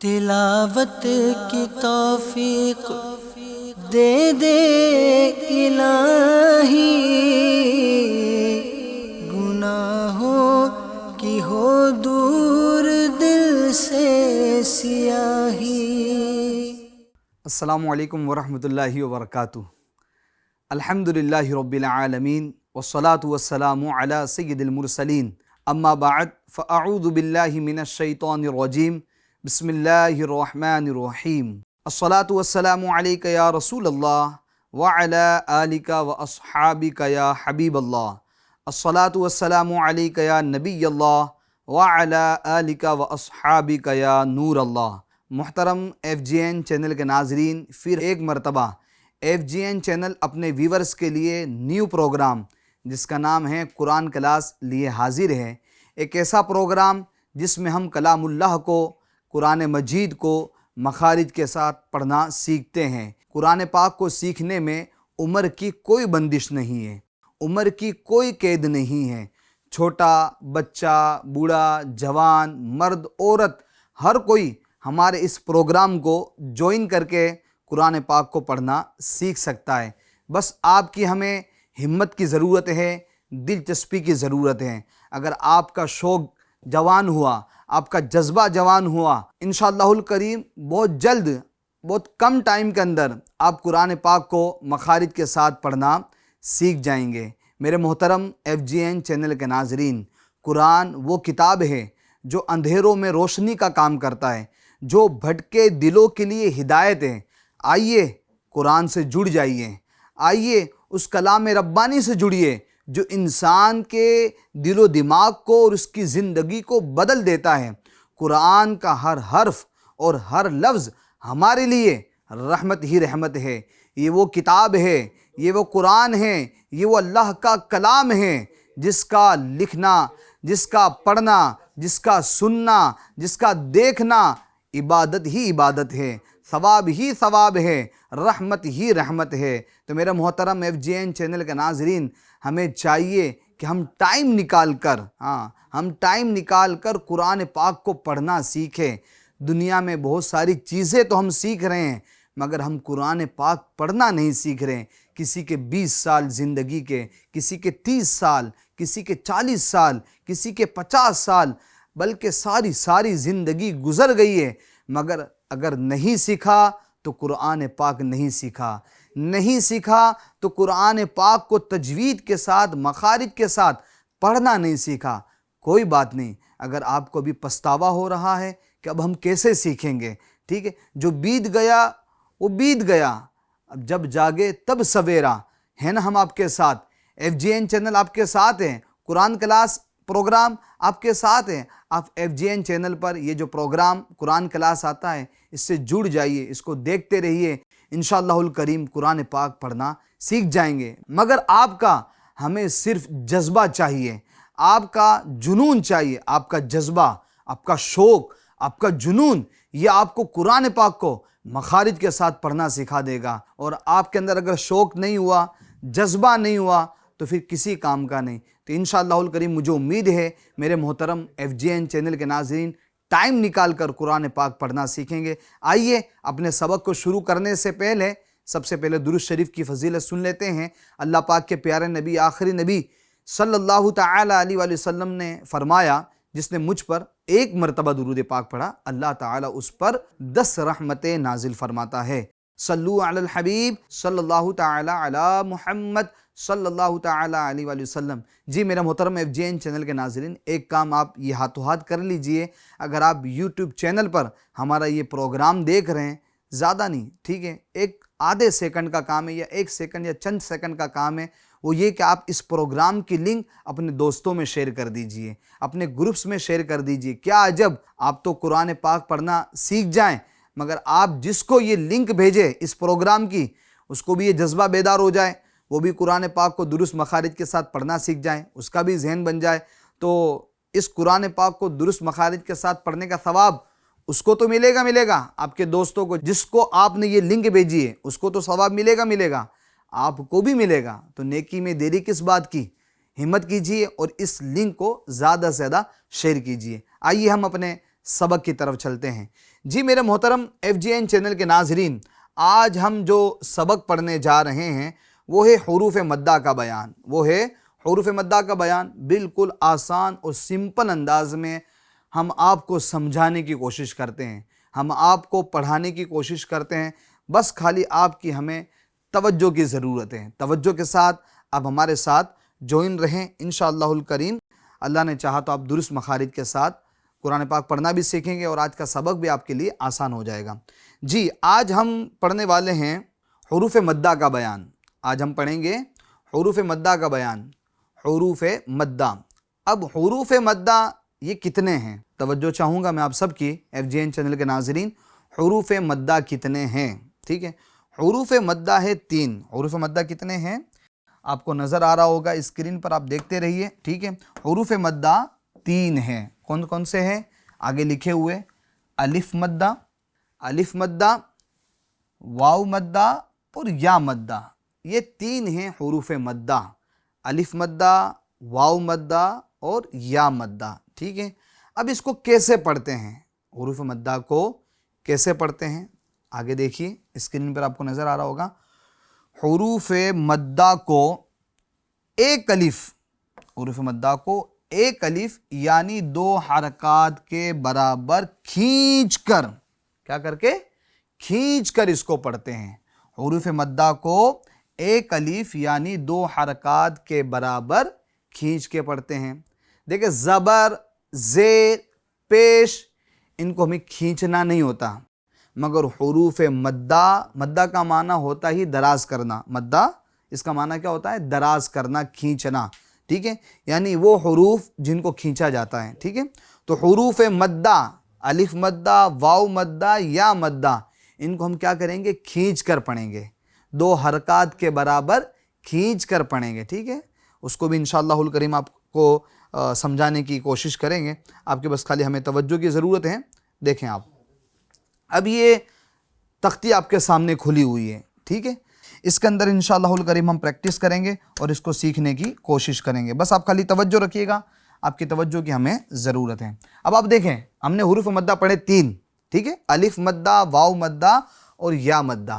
تلاوت کی توفیق دے دے الہی، گناہوں کی ہو دور دل سے سیاہی۔ السلام علیکم ورحمۃ اللہ وبرکاتہ۔ الحمدللہ رب العالمین والصلاة والسلام علی سید المرسلین، اما بعد فاعوذ باللہ من الشیطان الرجیم، بسم اللہ الرحمن الرحیم۔ الصلاة والسلام علیک یا رسول اللہ وعلی آلک واصحابک یا حبیب اللہ۔ الصلاة والسلام علیک یا نبی اللہ وعلی آلک واصحابک یا نور اللہ۔ محترم ایف جی این چینل کے ناظرین، پھر ایک مرتبہ ایف جی این چینل اپنے ویورز کے لیے نیو پروگرام جس کا نام ہے قرآن کلاس لیے حاضر ہے۔ ایک ایسا پروگرام جس میں ہم کلام اللہ کو، قرآن مجید کو مخارج کے ساتھ پڑھنا سیکھتے ہیں۔ قرآن پاک کو سیکھنے میں عمر کی کوئی بندش نہیں ہے، عمر کی کوئی قید نہیں ہے۔ چھوٹا بچہ، بوڑھا، جوان، مرد، عورت، ہر کوئی ہمارے اس پروگرام کو جوائن کر کے قرآن پاک کو پڑھنا سیکھ سکتا ہے۔ بس آپ کی ہمیں ہمت کی ضرورت ہے، دلچسپی کی ضرورت ہے۔ اگر آپ کا شوق جوان ہوا، آپ کا جذبہ جوان ہوا، انشاءاللہ الکریم بہت جلد، بہت کم ٹائم کے اندر آپ قرآن پاک کو مخارج کے ساتھ پڑھنا سیکھ جائیں گے۔ میرے محترم ایف جی این چینل کے ناظرین، قرآن وہ کتاب ہے جو اندھیروں میں روشنی کا کام کرتا ہے، جو بھٹکے دلوں کے لیے ہدایت ہے۔ آئیے قرآن سے جڑ جائیے، آئیے اس کلام ربانی سے جڑیے جو انسان کے دل و دماغ کو اور اس کی زندگی کو بدل دیتا ہے۔ قرآن کا ہر حرف اور ہر لفظ ہمارے لیے رحمت ہی رحمت ہے۔ یہ وہ کتاب ہے، یہ وہ قرآن ہے، یہ وہ اللہ کا کلام ہے جس کا لکھنا، جس کا پڑھنا، جس کا سننا، جس کا دیکھنا عبادت ہی عبادت ہے، ثواب ہی ثواب ہے، رحمت ہی رحمت ہے۔ تو میرا محترم ایف جی این چینل کے ناظرین، ہمیں چاہیے کہ ہم ٹائم نکال کر قرآن پاک کو پڑھنا سیکھیں۔ دنیا میں بہت ساری چیزیں تو ہم سیکھ رہے ہیں، مگر ہم قرآن پاک پڑھنا نہیں سیکھ رہے ہیں۔ کسی کے 20 سال زندگی کے، کسی کے 30 سال، کسی کے 40 سال، کسی کے 50 سال، بلکہ ساری زندگی گزر گئی ہے، مگر اگر نہیں سیکھا تو قرآن پاک نہیں سیکھا تو قرآن پاک کو تجوید کے ساتھ، مخارج کے ساتھ پڑھنا نہیں سیکھا۔ کوئی بات نہیں، اگر آپ کو بھی پچھتاوا ہو رہا ہے کہ اب ہم کیسے سیکھیں گے، ٹھیک ہے، جو بیت گیا وہ بیت گیا، اب جب جاگے تب سویرا ہے نا۔ ہم آپ کے ساتھ، ایف جی این چینل آپ کے ساتھ ہیں، قرآن کلاس پروگرام آپ کے ساتھ ہیں۔ آپ ایف جی این چینل پر یہ جو پروگرام قرآن کلاس آتا ہے، اس سے جڑ جائیے، اس کو دیکھتے رہیے، انشاءاللہ الکریم قرآن پاک پڑھنا سیکھ جائیں گے۔ مگر آپ کا ہمیں صرف جذبہ چاہیے، آپ کا جنون چاہیے، آپ کا جذبہ، آپ کا شوق، آپ کا جنون، یہ آپ کو قرآن پاک کو مخارج کے ساتھ پڑھنا سکھا دے گا۔ اور آپ کے اندر اگر شوق نہیں ہوا، جذبہ نہیں ہوا، تو پھر کسی کام کا نہیں۔ تو انشاءاللہ الکریم مجھے امید ہے میرے محترم ایف جی این چینل کے ناظرین ٹائم نکال کر قرآن پاک پڑھنا سیکھیں گے۔ آئیے اپنے سبق کو شروع کرنے سے پہلے سب سے پہلے درود شریف کی فضیلت سن لیتے ہیں۔ اللہ پاک کے پیارے نبی، آخری نبی صلی اللہ تعالی علیہ وآلہ وسلم نے فرمایا، جس نے مجھ پر ایک مرتبہ درود پاک پڑھا، اللہ تعالیٰ اس پر 10 رحمتیں نازل فرماتا ہے۔ صلو علی الحبیب صلی اللہ تعالی علی محمد صلی اللہ تعالی علیہ وآلہ وسلم۔ جی میرا محترم ایف جی این چینل کے ناظرین، ایک کام آپ یہ ہاتھوں ہاتھ کر لیجئے، اگر آپ یوٹیوب چینل پر ہمارا یہ پروگرام دیکھ رہے ہیں، زیادہ نہیں، ٹھیک ہے، ایک آدھے سیکنڈ کا کام ہے، یا 1 سیکنڈ یا چند سیکنڈ کا کام ہے، وہ یہ کہ آپ اس پروگرام کی لنک اپنے دوستوں میں شیئر کر دیجئے، اپنے گروپس میں شیئر کر دیجئے۔ کیا عجب، آپ تو قرآن پاک پڑھنا سیکھ جائیں، مگر آپ جس کو یہ لنک بھیجے اس پروگرام کی، اس کو بھی یہ جذبہ بیدار ہو جائے، وہ بھی قرآن پاک کو درست مخارج کے ساتھ پڑھنا سیکھ جائیں، اس کا بھی ذہن بن جائے، تو اس قرآن پاک کو درست مخارج کے ساتھ پڑھنے کا ثواب اس کو تو ملے گا، آپ کے دوستوں کو، جس کو آپ نے یہ لنک بھیجی ہے اس کو تو ثواب ملے گا، آپ کو بھی ملے گا۔ تو نیکی میں دیری کس بات کی، ہمت کیجیے اور اس لنک کو زیادہ سے زیادہ شیئر کیجیے۔ آئیے ہم اپنے سبق کی طرف چلتے ہیں۔ جی میرے محترم FGN چینل کے ناظرین، آج ہم جو سبق پڑھنے جا رہے ہیں وہ ہے حروف مدہ کا بیان۔ وہ ہے حروف مدہ کا بیان، بالکل آسان اور سمپل انداز میں ہم آپ کو سمجھانے کی کوشش کرتے ہیں، ہم آپ کو پڑھانے کی کوشش کرتے ہیں، بس خالی آپ کی ہمیں توجہ کی ضرورت ہے۔ توجہ کے ساتھ آپ ہمارے ساتھ جوائن رہیں انشاءاللہ الکریم۔ اللہ نے چاہا تو آپ درست مخارج کے ساتھ قرآن پاک پڑھنا بھی سیکھیں گے اور آج کا سبق بھی آپ کے لیے آسان ہو جائے گا۔ جی آج ہم پڑھنے والے ہیں حروف مدہ کا بیان۔ آج ہم پڑھیں گے حروف مدہ کا بیان۔ حروف مدہ، اب حروف مدہ یہ کتنے ہیں؟ توجہ چاہوں گا میں آپ سب کی FGN چینل کے ناظرین، حروف مدہ کتنے ہیں؟ ٹھیک ہے، حروف مدہ ہے 3۔ حروف مدہ کتنے ہیں آپ کو نظر آ رہا ہوگا اسکرین پر، آپ دیکھتے رہیے۔ ٹھیک ہے، حروف مدہ 3 ہیں۔ کون کون سے ہیں؟ آگے لکھے ہوئے الف مدہ، الف مدہ، واو مدہ اور یا مدہ، یہ 3 ہیں حروف مدہ۔ الف مدہ، واو مدہ اور یا مدہ۔ ٹھیک ہے، اب اس کو کیسے پڑھتے ہیں؟ حروف مدہ کو کیسے پڑھتے ہیں؟ آگے دیکھیے اسکرین پر آپ کو نظر آ رہا ہوگا۔ حروف مدہ کو ایک الف، حروف مدہ کو ایک الف یعنی 2 حرکات کے برابر کھینچ کر، کیا کر کے؟ کھینچ کر اس کو پڑھتے ہیں۔ حروف مدہ کو ایک الف یعنی 2 حرکات کے برابر کھینچ کے پڑھتے ہیں۔ دیکھیں زبر، زیر، پیش، ان کو ہمیں کھینچنا نہیں ہوتا، مگر حروف مدہ، مدہ کا معنی ہوتا ہی دراز کرنا۔ مدہ اس کا معنی کیا ہوتا ہے؟ دراز کرنا، کھینچنا۔ ٹھیک ہے، یعنی وہ حروف جن کو کھینچا جاتا ہے۔ ٹھیک ہے، تو حروف مدہ، الف مدہ، واو مدہ، یا مدہ، ان کو ہم کیا کریں گے؟ کھینچ کر پڑھیں گے، 2 حرکات کے برابر کھینچ کر پڑھیں گے۔ ٹھیک ہے، اس کو بھی انشاءاللہ الکریم آپ کو سمجھانے کی کوشش کریں گے، آپ کے بس خالی ہمیں توجہ کی ضرورت ہے۔ دیکھیں آپ، اب یہ تختی آپ کے سامنے کھلی ہوئی ہے۔ ٹھیک ہے، اس کے اندر انشاءاللہ الکریم ہم پریکٹس کریں گے اور اس کو سیکھنے کی کوشش کریں گے، بس آپ خالی توجہ رکھیے گا، آپ کی توجہ کی ہمیں ضرورت ہے۔ اب آپ دیکھیں ہم نے حروف مدہ پڑھے 3، ٹھیک ہے، الف مدہ، واو مدہ اور یا مدہ۔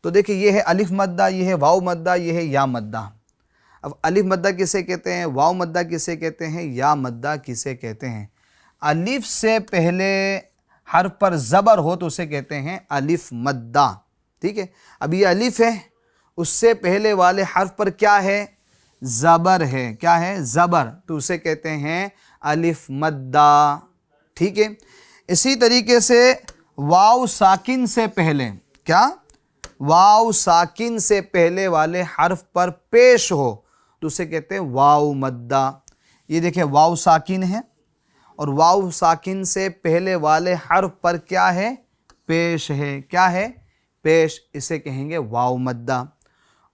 تو دیکھیں یہ ہے الف مدہ، یہ ہے واو مدہ، یہ ہے یا مدہ۔ اب الف مدہ کسے کہتے ہیں؟ واو مدہ کسے کہتے ہیں؟ یا مدہ کسے کہتے ہیں؟ الف سے پہلے حرف پر زبر ہو تو اسے کہتے ہیں الف مدہ۔ ٹھیک ہے، اب یہ الف ہے، اس سے پہلے والے حرف پر کیا ہے؟ زبر ہے۔ کیا ہے؟ زبر، تو اسے کہتے ہیں الف مدہ۔ ٹھیک ہے، اسی طریقے سے واو ساکن سے پہلے، کیا؟ واو ساکن سے پہلے والے حرف پر پیش ہو تو اسے کہتے ہیں واو مدہ۔ یہ دیکھیں واو ساکن ہے اور واو ساکن سے پہلے والے حرف پر کیا ہے؟ پیش ہے۔ کیا ہے؟ پیش، اسے کہیں گے واو مدہ۔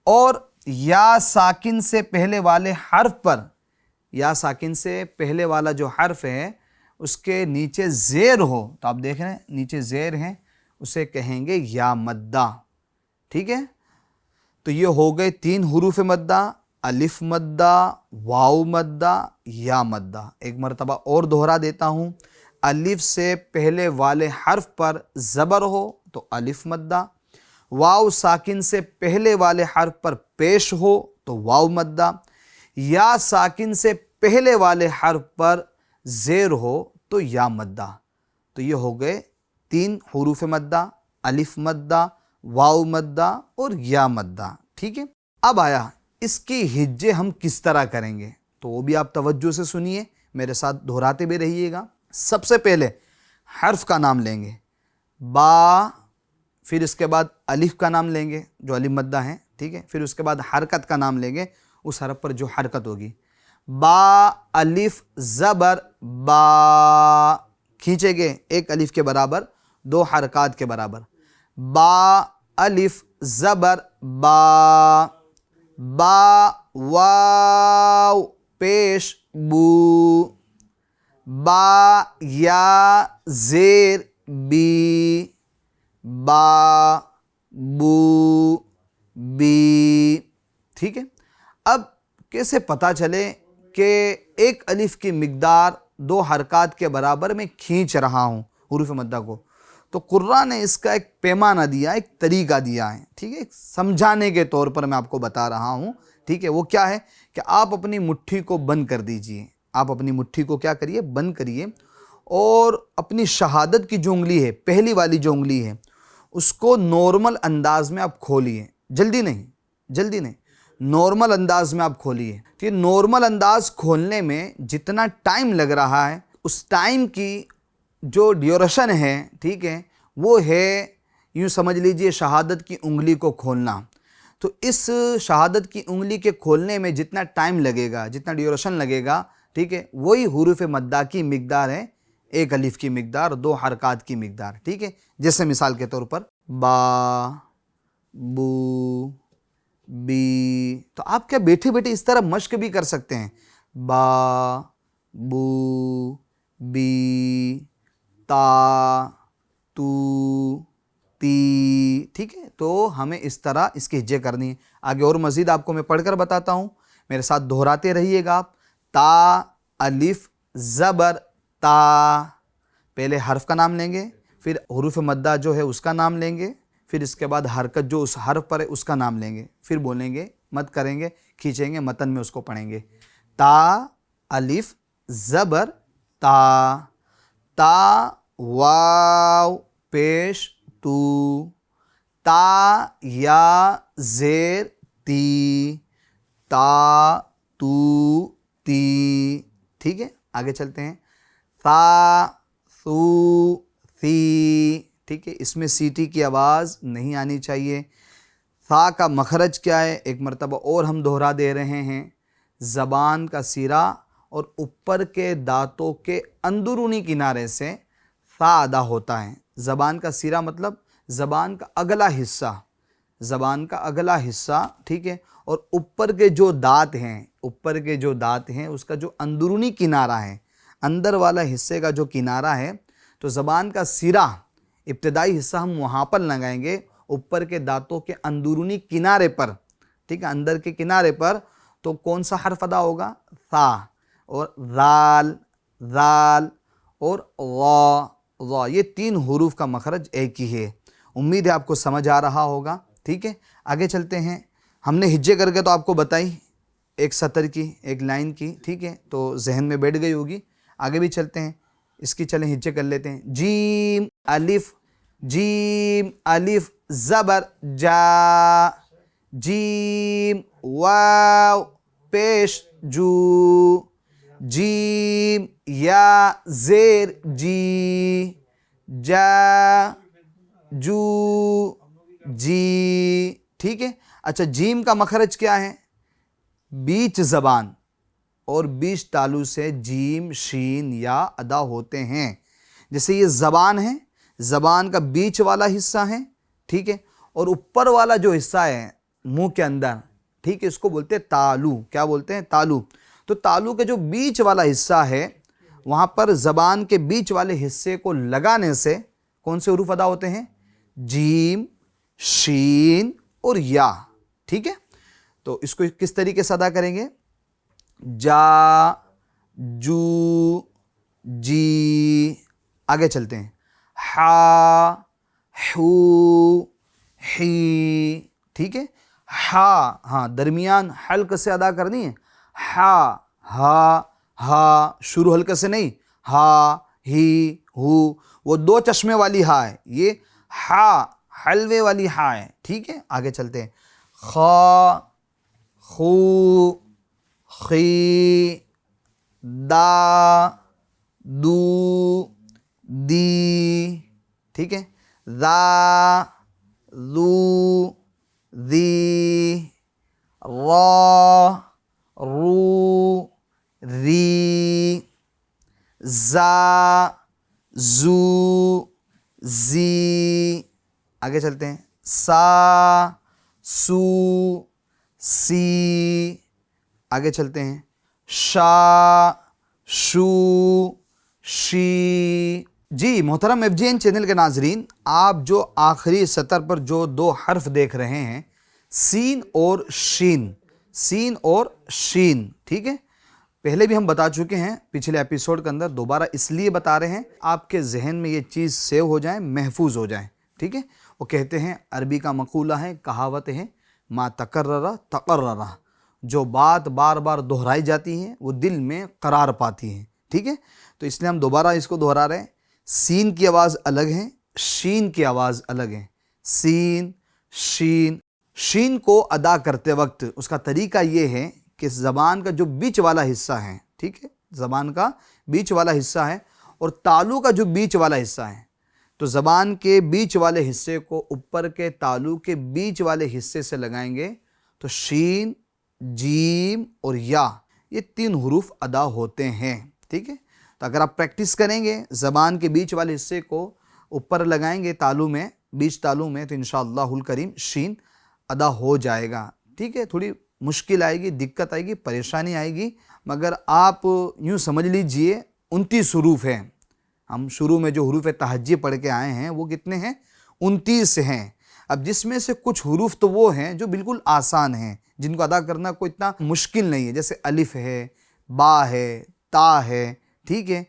اور یا ساکن سے پہلے والے حرف پر، یا ساکن سے پہلے والا جو حرف ہے اس کے نیچے زیر ہو، تو آپ دیکھ رہے ہیں نیچے زیر ہیں، اسے کہیں گے یا مدہ۔ ٹھیک ہے، تو یہ ہو گئے 3 حروف مدہ، الف مدہ، واو مدہ، یا مدہ۔ ایک مرتبہ اور دہرا دیتا ہوں، الف سے پہلے والے حرف پر زبر ہو تو الف مدہ، واو ساکن سے پہلے والے حرف پر پیش ہو تو واو مدہ، یا ساکن سے پہلے والے حرف پر زیر ہو تو یا مدہ۔ تو یہ ہو گئے 3 حروف مدہ، الف مدہ، واو مدہ اور یا مدہ۔ ٹھیک ہے، اب آیا اس کی ہجے ہم کس طرح کریں گے، تو وہ بھی آپ توجہ سے سنیے، میرے ساتھ دہراتے بھی رہیے گا۔ سب سے پہلے حرف کا نام لیں گے، با، پھر اس کے بعد الف کا نام لیں گے جو الف مدہ ہے، ٹھیک ہے، پھر اس کے بعد حرکت کا نام لیں گے، اس حرف پر جو حرکت ہوگی، با الف زبر با، کھینچیں گے ایک الف کے برابر 2 حرکات کے برابر، با الف زبر با، با واو پیش بو، با یا زیر بی، با بو بی۔ ٹھیک ہے، اب کیسے پتہ چلے کہ ایک الف کی مقدار 2 حرکات کے برابر میں کھینچ رہا ہوں حروف مدہ کو؟ تو قرآن نے اس کا ایک پیمانہ دیا، ایک طریقہ دیا ہے، ٹھیک ہے، ایک سمجھانے کے طور پر میں آپ کو بتا رہا ہوں، ٹھیک ہے۔ وہ کیا ہے کہ آپ اپنی مٹھی کو بند کر دیجئے، آپ اپنی مٹھی کو کیا کریے، بند کریے، اور اپنی شہادت کی جو انگلی ہے، پہلی والی جو انگلی ہے، اس کو نارمل انداز میں آپ کھولیے، جلدی نہیں، نارمل انداز میں آپ کھولیے۔ تو یہ نارمل انداز کھولنے میں جتنا ٹائم لگ رہا ہے، اس ٹائم کی جو ڈیوریشن ہے، ٹھیک ہے، وہ ہے یوں سمجھ لیجئے شہادت کی انگلی کو کھولنا۔ تو اس شہادت کی انگلی کے کھولنے میں جتنا ٹائم لگے گا، جتنا ڈیوریشن لگے گا، ٹھیک ہے، وہی حروف مدہ کی مقدار ہے، ایک الف کی مقدار، 2 حرکات کی مقدار، ٹھیک ہے۔ جیسے مثال کے طور پر با، بو، بی، تو آپ کیا بیٹھے بیٹھے اس طرح مشق بھی کر سکتے ہیں، با، بو، بی، تا، تو، تی، ٹھیک ہے۔ تو ہمیں اس طرح اس کی ہجے کرنی ہے۔ آگے اور مزید آپ کو میں پڑھ کر بتاتا ہوں، میرے ساتھ دہراتے رہیے گا آپ۔ تا، الف، زبر، تا، پہلے حرف کا نام لیں گے، پھر حروف مدہ جو ہے اس کا نام لیں گے، پھر اس کے بعد حرکت جو اس حرف پر ہے اس کا نام لیں گے، پھر بولیں گے، مد کریں گے، کھینچیں گے، متن میں اس کو پڑھیں گے۔ تا، الف، زبر، تا، تا، واو، پیش، تو، تا، یا، زیر، تی، تا، تو، تی، ٹھیک ہے۔ آگے چلتے ہیں۔ تا، ثو، ثی، ٹھیک ہے، اس میں سیٹی کی آواز نہیں آنی چاہیے۔ ثا کا مخرج کیا ہے، ایک مرتبہ اور ہم دہرا دے رہے ہیں، زبان کا سرا اور اوپر کے دانتوں کے اندرونی کنارے سے ثا ادا ہوتا ہے۔ زبان کا سرا مطلب زبان کا اگلا حصہ، زبان کا اگلا حصہ، ٹھیک ہے، اور اوپر کے جو دانت ہیں، اس کا جو اندرونی کنارہ ہے، اندر والا حصے کا جو کنارہ ہے، تو زبان کا سرا ابتدائی حصہ ہم وہاں پر لگائیں گے، اوپر کے دانتوں کے اندرونی کنارے پر، ٹھیک ہے، اندر کے کنارے پر۔ تو کون سا حرف ادا ہوگا، ثا، اور ذال، ذال، اور غا، غا، یہ 3 حروف کا مخرج ایک ہی ہے۔ امید ہے آپ کو سمجھ آ رہا ہوگا، ٹھیک ہے۔ آگے چلتے ہیں۔ ہم نے ہجے کر کے تو آپ کو بتائی، ایک سطر کی، ایک لائن کی، ٹھیک ہے، تو ذہن میں بیٹھ گئی ہوگی۔ آگے بھی چلتے ہیں، اس کی چلیں ہجے کر لیتے ہیں۔ جیم، الف، زبر، جا، جیم، واو، پیش، جو، جیم، یا، زیر، جی، جا، جو، جی، ٹھیک ہے۔ اچھا، جیم کا مخرج کیا ہے، بیچ زبان اور بیچ تالو سے جیم، شین، یا ادا ہوتے ہیں۔ جیسے یہ زبان ہے، زبان کا بیچ والا حصہ ہے، ٹھیک ہے، اور اوپر والا جو حصہ ہے منہ کے اندر، ٹھیک ہے، اس کو بولتے ہیں تالو۔ کیا بولتے ہیں، تالو۔ تو تالو کا جو بیچ والا حصہ ہے، وہاں پر زبان کے بیچ والے حصے کو لگانے سے کون سے حروف ادا ہوتے ہیں، جیم، شین اور یا، ٹھیک ہے۔ تو اس کو کس طریقے سے ادا کریں گے، جا، جو، جی۔ آگے چلتے ہیں۔ ہا، ہو، ہی، ٹھیک ہے۔ ہاں درمیان حلق سے ادا کرنی ہے، ہا، ہا، ہا، شروع حلق سے نہیں، ہا، ہی، ہو، وہ 2 چشمے والی ہا ہے، یہ ہا حلوے والی ہا ہے، ٹھیک ہے۔ آگے چلتے ہیں۔ خا، خو، خی، دا، دو، دی، ٹھیک ہے۔ ذا، ذو، ذی، را، رو، ری، زا، زو، زی۔ آگے چلتے ہیں۔ سا، سو، سی۔ آگے چلتے ہیں۔ شا، شو، شی۔ جی محترم ایف جی این چینل کے ناظرین، آپ جو آخری سطر پر جو 2 حرف دیکھ رہے ہیں، سین اور شین، سین اور شین، ٹھیک ہے، پہلے بھی ہم بتا چکے ہیں پچھلے ایپیسوڈ کے اندر، دوبارہ اس لیے بتا رہے ہیں آپ کے ذہن میں یہ چیز سیو ہو جائیں، محفوظ ہو جائیں، ٹھیک ہے؟ وہ کہتے ہیں، عربی کا مقولہ ہے، کہاوت ہے، ما تکرر تقرر، جو بات بار بار دہرائی جاتی ہے وہ دل میں قرار پاتی ہے، ٹھیک ہے؟ تو اس لیے ہم دوبارہ اس کو دہرا رہے ہیں۔ سین کی آواز الگ ہے، شین کی آواز الگ ہے۔ سین، شین۔ شین کو ادا کرتے وقت اس کا طریقہ یہ ہے کہ زبان کا جو بیچ والا حصہ ہے، ٹھیک ہے، زبان کا بیچ والا حصہ ہے اور تالو کا جو بیچ والا حصہ ہے، تو زبان کے بیچ والے حصے کو اوپر کے تالو کے بیچ والے حصے سے لگائیں گے تو شین، جیم اور یا، یہ 3 حروف ادا ہوتے ہیں، ٹھیک ہے؟ تو اگر آپ پریکٹس کریں گے، زبان کے بیچ والے حصے کو اوپر لگائیں گے تالو میں، بیچ تالو میں، تو انشاءاللہ الکریم شین ادا ہو جائے گا، ٹھیک ہے؟ تھوڑی مشکل آئے گی، دقت آئے گی، پریشانی آئے گی، مگر آپ یوں سمجھ لیجئے 29 حروف ہیں۔ ہم شروع میں جو حروف تہجی پڑھ کے آئے ہیں وہ کتنے ہیں؟ 29 ہیں۔ اب جس میں سے کچھ حروف تو وہ ہیں جو بالکل آسان ہیں، جن کو ادا کرنا کوئی اتنا مشکل نہیں ہے، جیسے الف ہے، با ہے، تا ہے، ٹھیک ہے؟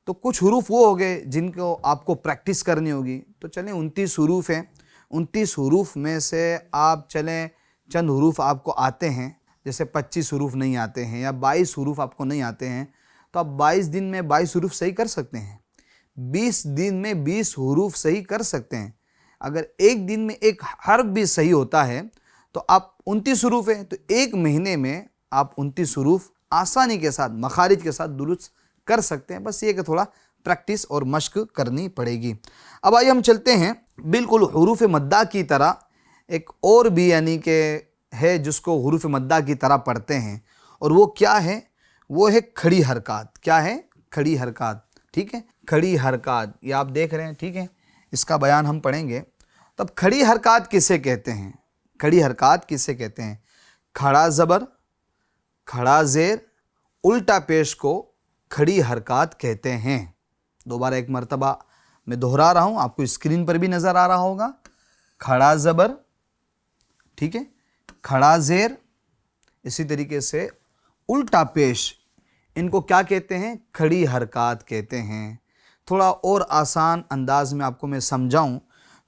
تو کچھ حروف وہ ہو گئے جن کو آپ کو پریکٹس کرنی ہوگی۔ تو چلیں 29 حروف ہیں، 29 حروف میں سے آپ چلیں چند حروف آپ کو آتے ہیں، جیسے 25 حروف نہیں آتے ہیں یا 22 حروف آپ کو نہیں آتے ہیں، تو آپ 22 دن میں 22 حروف صحیح کر سکتے ہیں، 20 دن میں 20 حروف صحیح کر سکتے ہیں۔ اگر ایک دن میں ایک حرف بھی صحیح ہوتا ہے تو آپ 29 حروف ہیں، تو ایک مہینے میں آپ 29 حروف آسانی کے ساتھ، مخارج کے ساتھ درست کر سکتے ہیں۔ بس یہ کہ تھوڑا پریکٹس اور مشق کرنی پڑے گی۔ اب آئیے ہم چلتے ہیں بالکل حروف مدہ کی طرح، ایک اور بھی یعنی کہ ہے جس کو حروف مدہ کی طرح پڑھتے ہیں، اور وہ کیا ہے؟ وہ ہے کھڑی حرکات۔ کیا ہے؟ کھڑی حرکات، ٹھیک ہے؟ کھڑی حرکات، یہ آپ دیکھ رہے ہیں، ٹھیک ہے؟ اس کا بیان ہم پڑھیں گے۔ تب کھڑی حرکات کسے کہتے ہیں؟ کھڑی حرکات کسے کہتے ہیں؟ کھڑا زبر، کھڑا زیر، الٹا پیش کو کھڑی حرکات کہتے ہیں۔ دوبارہ ایک مرتبہ میں دہرا رہا ہوں، آپ کو اسکرین پر بھی نظر آ رہا ہوگا۔ کھڑا زبر، ٹھیک ہے، کھڑا زیر، اسی طریقے سے الٹا پیش، ان کو کیا کہتے ہیں؟ کھڑی حرکات کہتے ہیں۔ تھوڑا اور آسان انداز میں آپ کو میں سمجھاؤں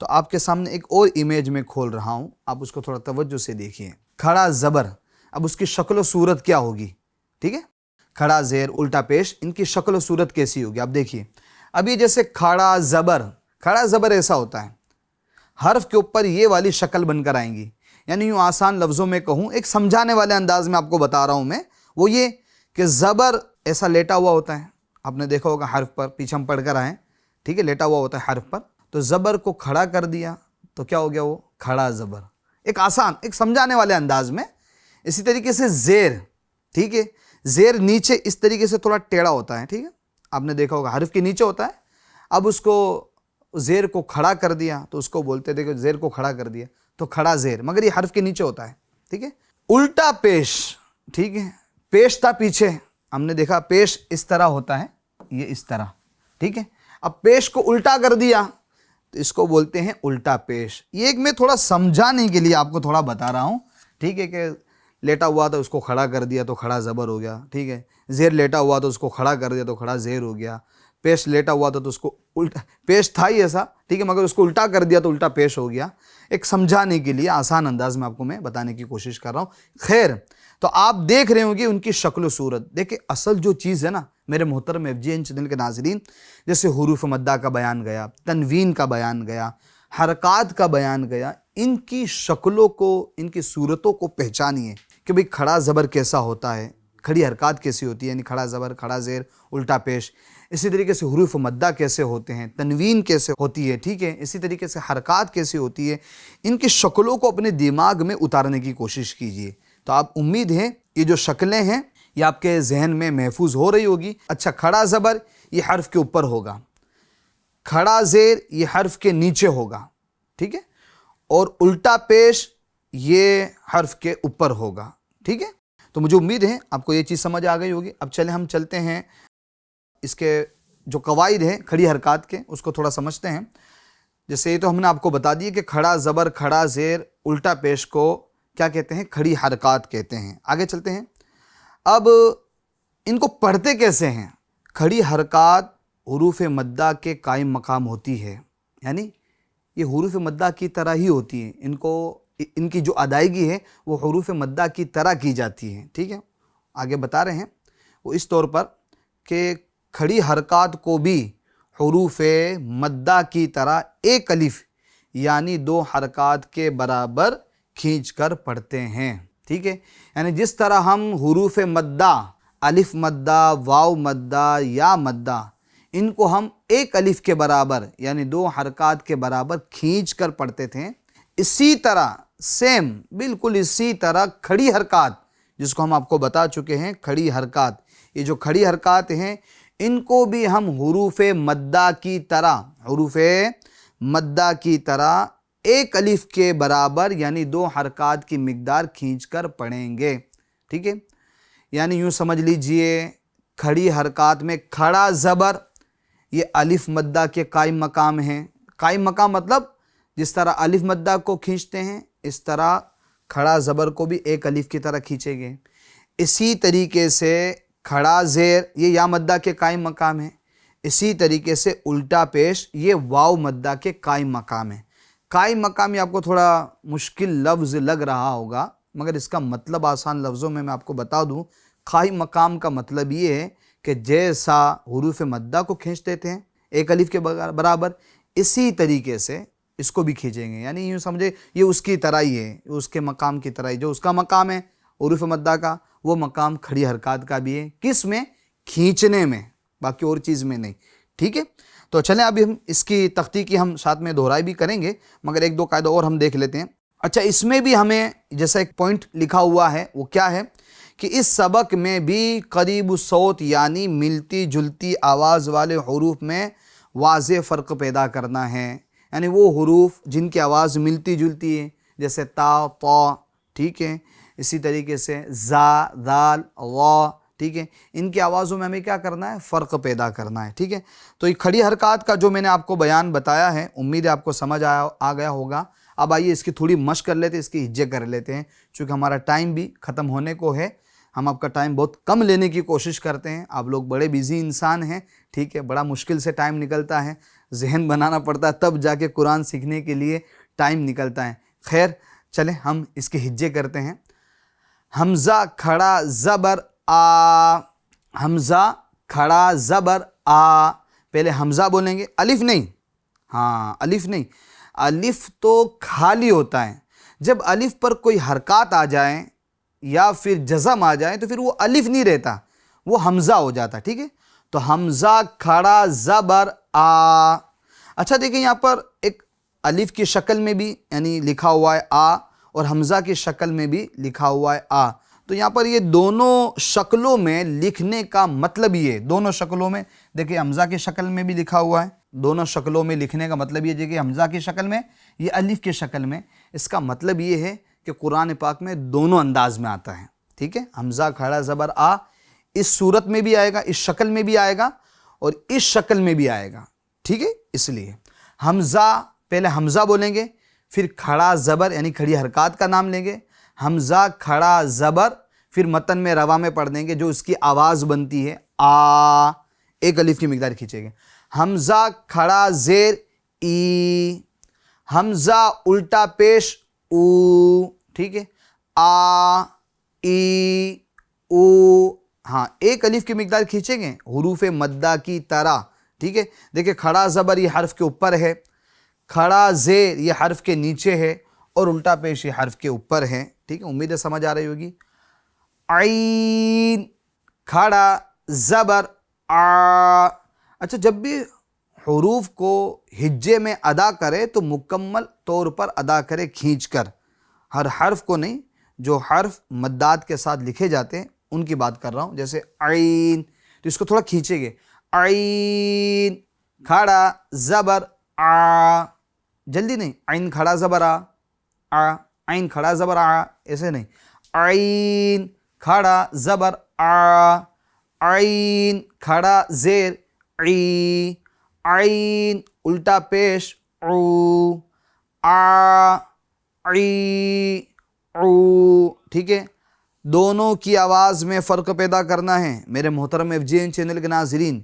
تو آپ کے سامنے ایک اور امیج میں کھول رہا ہوں، آپ اس کو تھوڑا توجہ سے دیکھیے۔ کھڑا زبر، اب اس کی شکل و صورت کیا ہوگی؟ ٹھیک ہے، کھڑا زیر، الٹا پیش، ان کی شکل و صورت کیسی ہوگی؟ آپ دیکھیے، اب یہ جیسے کھڑا زبر، کھڑا زبر ایسا ہوتا ہے، حرف کے اوپر یہ والی شکل بن کر آئیں گی، یعنی یوں آسان لفظوں میں کہوں، ایک سمجھانے والے انداز میں آپ کو بتا رہا ہوں میں، وہ یہ کہ زبر ایسا لیٹا ہوا ہوتا ہے، آپ نے دیکھا ہوگا حرف پر، پیچھے ہم پڑھ کر آئیں، ٹھیک ہے، لیٹا ہوا ہوتا ہے حرف پر، تو زبر کو کھڑا کر دیا تو کیا ہو گیا؟ وہ کھڑا زبر، ایک آسان، ایک سمجھانے والے انداز میں۔ اسی طریقے سے زیر، ٹھیک ہے، زیر نیچے اس طریقے سے تھوڑا ٹیڑھا ہوتا ہے، ٹھیک ہے، آپ نے دیکھا ہوگا حرف کے نیچے ہوتا ہے، اب اس کو زیر کو کھڑا کر دیا تو اس کو بولتے تھے کہ زیر کو کھڑا کر دیا تو کھڑا زیر، مگر یہ حرف کے نیچے ہوتا ہے، ٹھیک ہے۔ الٹا پیش، ٹھیک ہے، پیش تھا پیچھے، ہم نے دیکھا پیش اس طرح ہوتا ہے، یہ اس طرح، ٹھیک ہے، اب پیش کو الٹا کر دیا تو اس کو بولتے ہیں الٹا پیش۔ یہ ایک میں تھوڑا سمجھانے کے لیے آپ کو تھوڑا بتا رہا ہوں، ٹھیک ہے، کہ لیٹا ہوا تھا اس کو کھڑا کر دیا تو کھڑا زبر ہو گیا، ٹھیک ہے، زیر لیٹا ہوا تو اس کو کھڑا کر دیا تو کھڑا زیر ہو گیا، پیش لیٹا ہوا تھا تو اس کو الٹا، پیش تھا ہی ایسا، ٹھیک ہے، مگر اس کو الٹا کر دیا تو الٹا پیش ہو گیا۔ ایک سمجھانے کے لیے آسان انداز میں آپ کو میں بتانے کی کوشش کر رہا ہوں۔ خیر، تو آپ دیکھ رہے ہوں گے ان کی شکل و صورت۔ دیکھیں اصل جو چیز ہے نا میرے محترم FGN چینل کے ناظرین، جیسے حروف مدہ کا بیان گیا، تنوین کا بیان گیا، حرکات کا بیان گیا، ان کی شکلوں کو، ان کی صورتوں کو پہچانیے کہ بھئی کھڑا زبر کیسا ہوتا ہے، کھڑی حرکات کیسی ہوتی ہے، یعنی کھڑا زبر، کھڑا زیر، الٹا پیش۔ اسی طریقے سے حروف مدہ کیسے ہوتے ہیں، تنوین کیسے ہوتی ہے، ٹھیک ہے، اسی طریقے سے حرکات کیسی ہوتی ہے، ان کی شکلوں کو اپنے دماغ میں اتارنے کی کوشش کیجیے۔ تو آپ امید ہے یہ جو شکلیں ہیں یہ آپ کے ذہن میں محفوظ ہو رہی ہوگی۔ اچھا، کھڑا زبر یہ حرف کے اوپر ہوگا، کھڑا زیر یہ حرف کے نیچے ہوگا، ٹھیک ہے، اور الٹا پیش یہ حرف کے اوپر ہوگا، ٹھیک ہے۔ تو مجھے امید ہے آپ کو یہ چیز سمجھ آ گئی ہوگی۔ اب چلیں ہم چلتے ہیں اس کے جو قواعد ہیں کھڑی حرکات کے، اس کو تھوڑا سمجھتے ہیں۔ جیسے یہ تو ہم نے آپ کو بتا دی کہ کھڑا زبر، کھڑا زیر، الٹا پیش کو کیا کہتے ہیں؟ کھڑی حرکات کہتے ہیں۔ آگے چلتے ہیں۔ اب ان کو پڑھتے کیسے ہیں؟ کھڑی حرکات حروف مدہ کے قائم مقام ہوتی ہے، یعنی یہ حروف مدہ کی طرح ہی ہوتی ہیں، ان کی جو ادائیگی ہے وہ حروف مدہ کی طرح کی جاتی ہے، ٹھیک ہے۔ آگے بتا رہے ہیں وہ اس طور پر کہ کھڑی حرکات کو بھی حروف مدہ کی طرح ایک الف یعنی 2 حرکات کے برابر کھینچ کر پڑھتے ہیں، ٹھیک ہے۔ یعنی جس طرح ہم حروف مدہ، الف مدہ، واو مدہ، یا مدہ، ان کو ہم ایک الف کے برابر یعنی 2 حرکات کے برابر کھینچ کر پڑھتے تھے، اسی طرح سیم بالکل اسی طرح کھڑی حرکات، جس کو ہم آپ کو بتا چکے ہیں کھڑی حرکات، یہ جو کھڑی حرکات ہیں ان کو بھی ہم حروف مدہ کی طرح ایک الف کے برابر یعنی 2 حرکات کی مقدار کھینچ کر پڑھیں گے، ٹھیک ہے۔ یعنی یوں سمجھ لیجئے کھڑی حرکات میں کھڑا زبر یہ الف مدہ کے قائم مقام ہیں، قائم مقام مطلب جس طرح الف مدہ کو کھینچتے ہیں اس طرح کھڑا زبر کو بھی ایک الف کی طرح کھینچیں گے۔ اسی طریقے سے کھڑا زیر یہ یا مدہ کے قائم مقام ہے، اسی طریقے سے الٹا پیش یہ واو مدہ کے قائم مقام ہے۔ قائم مقام یہ آپ کو تھوڑا مشکل لفظ لگ رہا ہوگا مگر اس کا مطلب آسان لفظوں میں آپ کو بتا دوں، قائم مقام کا مطلب یہ ہے کہ جیسا حروف مدہ کو کھینچتے تھے ایک الف کے برابر اسی طریقے سے اس کو بھی کھینچیں گے، یعنی یوں سمجھے یہ اس کی طرح ہی ہے، اس کے مقام کی طرح ہی، جو اس کا مقام ہے حروف مدہ کا وہ مقام کھڑی حرکات کا بھی ہے، کس میں؟ کھینچنے میں، باقی اور چیز میں نہیں، ٹھیک ہے۔ تو چلیں ابھی ہم اس کی تحقیقی ہم ساتھ میں دہرائی بھی کریں گے مگر 1-2 قاعدہ اور ہم دیکھ لیتے ہیں۔ اچھا، اس میں بھی ہمیں جیسا ایک پوائنٹ لکھا ہوا ہے وہ کیا ہے کہ اس سبق میں بھی قریب الصوت یعنی ملتی جلتی آواز والے حروف میں واضح فرق پیدا کرنا ہے، یعنی وہ حروف جن کی آواز ملتی جلتی ہے جیسے تا، طا، ٹھیک ہے، اسی طریقے سے زا، دال، غا، ٹھیک ہے، ان کی آوازوں میں ہمیں کیا کرنا ہے؟ فرق پیدا کرنا ہے، ٹھیک ہے۔ تو یہ کھڑی حرکات کا جو میں نے آپ کو بیان بتایا ہے امید ہے آپ کو سمجھ آ گیا ہوگا۔ اب آئیے اس کی تھوڑی مشق کر لیتے ہیں، اس کی ہجے کر لیتے ہیں، چونکہ ہمارا ٹائم بھی ختم ہونے کو ہے، ہم آپ کا ٹائم بہت کم لینے کی کوشش کرتے ہیں، آپ لوگ بڑے بیزی انسان ہیں، ٹھیک ہے، بڑا مشکل سے ٹائم نکلتا ہے، ذہن بنانا پڑتا ہے تب جا کے قرآن سیکھنے کے لیے ٹائم نکلتا ہے۔ خیر چلیں ہم اس کے ہجے کرتے ہیں۔ حمزہ کھڑا زبر آ، حمزہ کھڑا زبر آ، پہلے حمزہ بولیں گے، الف نہیں، ہاں الف نہیں، الف تو خالی ہوتا ہے، جب الف پر کوئی حرکات آ جائیں یا پھر جزم آ جائیں تو پھر وہ الف نہیں رہتا، وہ حمزہ ہو جاتا، ٹھیک ہے۔ تو حمزہ کھڑا زبر آ۔ اچھا دیکھیں یہاں پر ایک الف کی شکل میں بھی یعنی لکھا ہوا ہے آ اور حمزہ کی شکل میں بھی لکھا ہوا ہے آ، تو یہاں پر یہ دونوں شکلوں میں لکھنے کا مطلب یہ ہے، دونوں شکلوں میں دیکھیں حمزہ کی شکل میں بھی لکھا ہوا ہے، دونوں شکلوں میں لکھنے کا مطلب یہ ہے کہ حمزہ کی شکل میں یہ الف کی شکل میں، اس کا مطلب یہ ہے کہ قرآن پاک میں دونوں انداز میں آتا ہے، ٹھیک ہے۔ حمزہ کھڑا زبر آ اس صورت میں بھی آئے گا، اس شکل میں بھی آئے گا اور اس شکل میں بھی آئے گا، ٹھیک ہے۔ اس لیے حمزہ پہلے حمزہ بولیں گے، پھر کھڑا زبر یعنی کھڑی حرکات کا نام لیں گے، حمزہ کھڑا زبر، پھر متن میں روا میں پڑھ دیں گے جو اس کی آواز بنتی ہے آ، ایک الف کی مقدار کھینچیں گے۔ حمزہ کھڑا زیر ای، حمزہ الٹا پیش او، ٹھیک ہے، آ، ای، او، ہاں ایک الف کی مقدار کھینچیں گے حروف مدہ کی طرح، ٹھیک ہے۔ دیکھیں کھڑا زبر یہ حرف کے اوپر ہے، کھڑا زیر یہ حرف کے نیچے ہے اور الٹا پیش یہ حرف کے اوپر ہے، ٹھیک ہے، امید ہے سمجھ آ رہی ہوگی۔ عین کھڑا زبر آ۔ اچھا جب بھی حروف کو ہجے میں ادا کرے تو مکمل طور پر ادا کرے کھینچ کر، ہر حرف کو نہیں، جو حرف مدات کے ساتھ لکھے جاتے ہیں ان کی بات کر رہا ہوں، جیسے عین تو اس کو تھوڑا کھینچیں گے، عین کھڑا زبر آ، جلدی نہیں، عین کھڑا زبر آ، عین کھڑا زبر آ، ایسے نہیں، عین کھڑا زبر آ، عین کھڑا زیر عی، عین الٹا پیش عو، آ، عی، عو، ٹھیک ہے۔ دونوں کی آواز میں فرق پیدا کرنا ہے میرے محترم FGN چینل کے ناظرین۔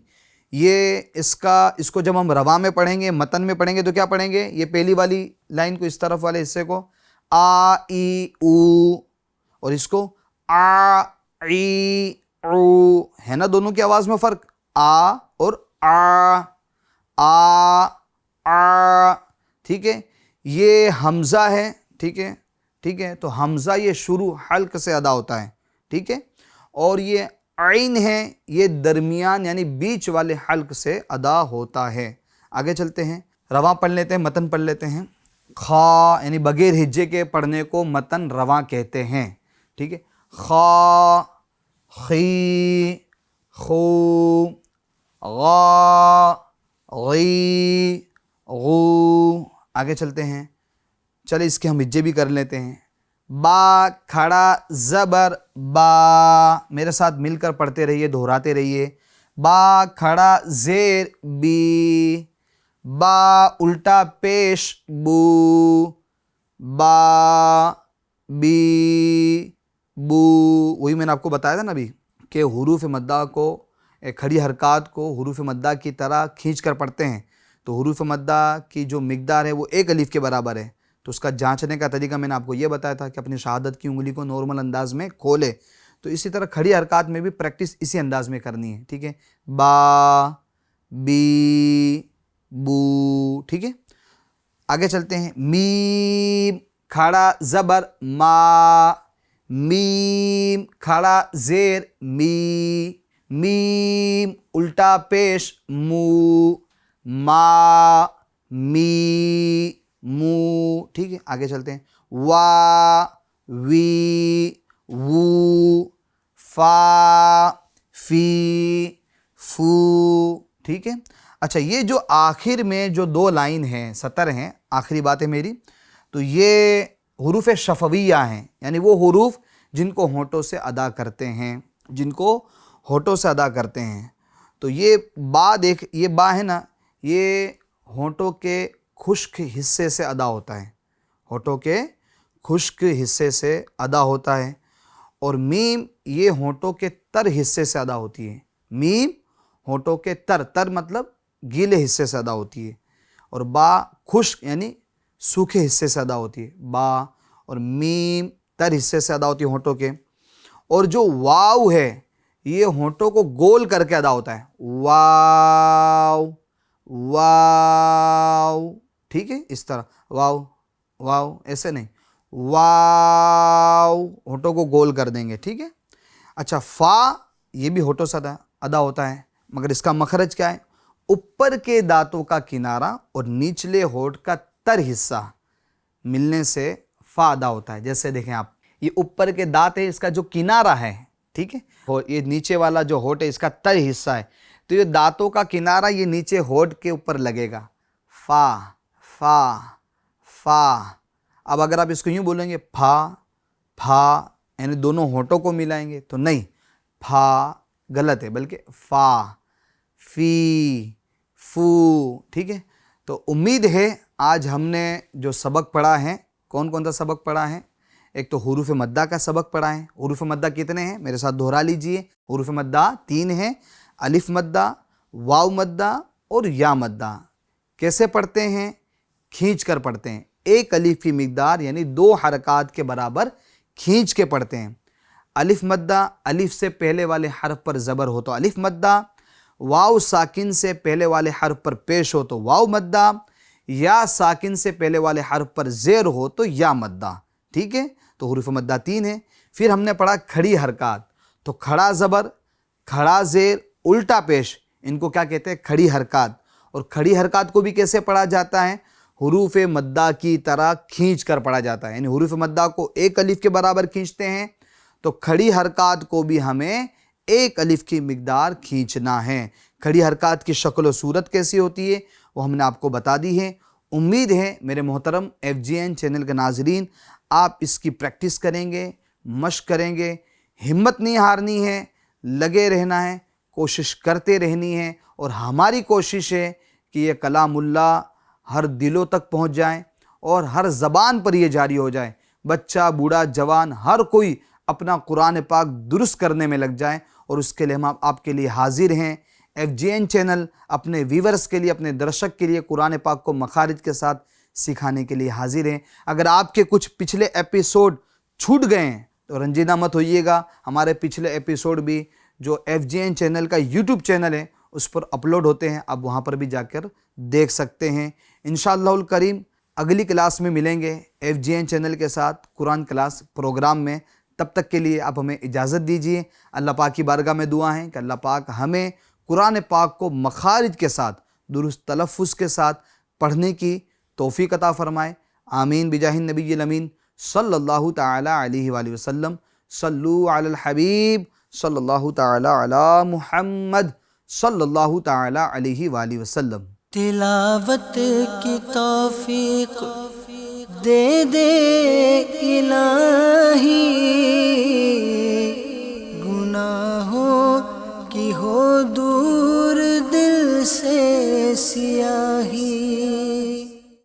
یہ اس کو جب ہم رواں میں پڑھیں گے، متن میں پڑھیں گے تو کیا پڑھیں گے؟ یہ پہلی والی لائن کو، اس طرف والے حصے کو آ ای او، اور اس کو آ ای او، ہے نا دونوں کی آواز میں فرق، آ اور آ آ آ، ٹھیک ہے۔ یہ حمزہ ہے، ٹھیک ہے، ٹھیک ہے، تو حمزہ یہ شروع حلق سے ادا ہوتا ہے، ٹھیک ہے، اور یہ عین ہے، یہ درمیان یعنی بیچ والے حلق سے ادا ہوتا ہے۔ آگے چلتے ہیں، رواں پڑھ لیتے ہیں، متن پڑھ لیتے ہیں۔ خا یعنی بغیر ہجے کے پڑھنے کو متن رواں کہتے ہیں، ٹھیک ہے۔ خا، خی، خو، غا، غی، غو۔ آگے چلتے ہیں، چلے اس کے ہم ہجے بھی کر لیتے ہیں۔ با کھڑا زبر با، میرے ساتھ مل کر پڑھتے رہیے، دہراتے رہیے۔ با کھڑا زیر بی، با الٹا پیش بو، با بی بو۔ وہی میں نے آپ کو بتایا تھا نا ابھی کہ حروف مدہ کو، کھڑی حرکات کو حروف مدہ کی طرح کھینچ کر پڑھتے ہیں، تو حروف مدہ کی جو مقدار ہے وہ ایک الف کے برابر ہے۔ تو اس کا جانچنے کا طریقہ میں نے آپ کو یہ بتایا تھا کہ اپنی شہادت کی انگلی کو نارمل انداز میں کھولے، تو اسی طرح کھڑی حرکات میں بھی پریکٹس اسی انداز میں کرنی ہے، ٹھیک ہے۔ با بی بو، ٹھیک ہے۔ آگے چلتے ہیں، میم کھڑا زبر ما، میم کھڑا زیر می، میم الٹا پیش مو، ما می مو، ٹھیک ہے۔ آگے چلتے ہیں، وا وی وو، فا فی فو، ٹھیک ہے۔ اچھا، یہ جو آخر میں جو دو لائن ہیں، سطر ہیں، آخری بات ہے میری، تو یہ حروف شفویہ ہیں، یعنی وہ حروف جن کو ہونٹوں سے ادا کرتے ہیں، جن کو ہونٹوں سے ادا کرتے ہیں۔ تو یہ با، دیکھ یہ با ہے نا، یہ ہونٹوں کے خشک حصے سے ادا ہوتا ہے، ہونٹوں کے خشک حصے سے ادا ہوتا ہے، اور میم یہ ہونٹوں کے تر حصے سے ادا ہوتی ہے۔ میم ہونٹوں کے تر مطلب گیلے حصے سے ادا ہوتی ہے، اور با خشک یعنی سوکھے حصے سے ادا ہوتی ہے۔ با اور میم تر حصے سے ادا ہوتی ہے ہونٹوں کے، اور جو واو ہے یہ ہونٹوں کو گول کر کے ادا ہوتا ہے، واو واو، ٹھیک ہے، اس طرح واو واو، ایسے نہیں، واو ہونٹوں کو گول کر دیں گے، ٹھیک ہے۔ اچھا، فا یہ بھی ہونٹوں سے ادا ہوتا ہے، مگر اس کا مخرج کیا ہے؟ اوپر کے دانتوں کا کنارہ اور نچلے ہونٹ کا تر حصہ ملنے سے فا ادا ہوتا ہے۔ جیسے دیکھیں آپ، یہ اوپر کے دانت ہے، اس کا جو کنارہ ہے، ٹھیک ہے، اور یہ نیچے والا جو ہونٹ ہے اس کا تر حصہ ہے، تو یہ دانتوں کا کنارہ یہ نیچے ہونٹ کے اوپر لگے گا، فا فا فا۔ اب اگر آپ اس کو یوں بولیں گے پھا پھا، یعنی دونوں ہونٹوں کو ملائیں گے، تو نہیں، پھا غلط ہے، بلکہ فا فی فو، ٹھیک ہے۔ تو امید ہے آج ہم نے جو سبق پڑھا ہے، کون کون سا سبق پڑھا ہے؟ ایک تو حروف مدہ کا سبق پڑھا ہے۔ حروف مدہ کتنے ہیں؟ میرے ساتھ دہرا لیجئے، حروف مدہ 3 ہیں، الف مدہ، واو مدہ اور یا مدہ۔ کیسے پڑھتے ہیں؟ کھینچ کر پڑھتے ہیں، ایک الف کی مقدار یعنی 2 حرکات کے برابر کھینچ کے پڑھتے ہیں۔ الف مدہ، الف سے پہلے والے حرف پر زبر ہو تو الف مدہ، واو ساکن سے پہلے والے حرف پر پیش ہو تو واو مدہ، یا ساکن سے پہلے والے حرف پر زیر ہو تو یا مدہ، ٹھیک ہے۔ تو حروف مدہ 3 ہیں۔ پھر ہم نے پڑھا کھڑی حرکات، تو کھڑا زبر، کھڑا زیر، الٹا پیش، ان کو کیا کہتے ہیں؟ کھڑی حرکات۔ اور کھڑی حرکات کو بھی کیسے پڑھا جاتا ہے؟ حروف مدہ کی طرح کھینچ کر پڑھا جاتا ہے، یعنی حروف مدہ کو ایک الف کے برابر کھینچتے ہیں، تو کھڑی حرکات کو بھی ہمیں ایک الف کی مقدار کھینچنا ہے۔ کھڑی حرکات کی شکل و صورت کیسی ہوتی ہے وہ ہم نے آپ کو بتا دی ہے۔ امید ہے میرے محترم FGN چینل کے ناظرین آپ اس کی پریکٹس کریں گے، مشق کریں گے، ہمت نہیں ہارنی ہے، لگے رہنا ہے، کوشش کرتے رہنی ہے، اور ہماری کوشش ہے کہ یہ کلام اللہ ہر دلوں تک پہنچ جائیں اور ہر زبان پر یہ جاری ہو جائے۔ بچہ، بوڑھا، جوان، ہر کوئی اپنا قرآن پاک درست کرنے میں لگ جائیں، اور اس کے لیے ہم آپ کے لیے حاضر ہیں۔ FGN چینل اپنے ویورز کے لیے، اپنے درشک کے لیے قرآن پاک کو مخارج کے ساتھ سکھانے کے لیے حاضر ہیں۔ اگر آپ کے کچھ پچھلے ایپیسوڈ چھوٹ گئے ہیں تو رنجیدہ مت ہوئیے گا، ہمارے پچھلے ایپیسوڈ بھی جو FGN چینل کا YouTube چینل ہے اس پر اپلوڈ ہوتے ہیں، آپ وہاں پر بھی جا کر دیکھ سکتے ہیں۔ انشاءاللہ الکریم اگلی کلاس میں ملیں گے FGN چینل کے ساتھ قرآن کلاس پروگرام میں۔ تب تک کے لیے آپ ہمیں اجازت دیجیے۔ اللہ پاک کی بارگاہ میں دعا ہے کہ اللہ پاک ہمیں قرآن پاک کو مخارج کے ساتھ، درست تلفظ کے ساتھ پڑھنے کی توفیق عطا فرمائے۔ آمین بجاہ النبی الامین صلی اللہ تعالی علیہ وآلہ وسلم۔ صلو علی الحبیب صلی اللہ تعالی علی محمد صلی اللہ تعالی علیہ وآلہ وسلم۔ تلاوت کی توفیق دے دے الہی،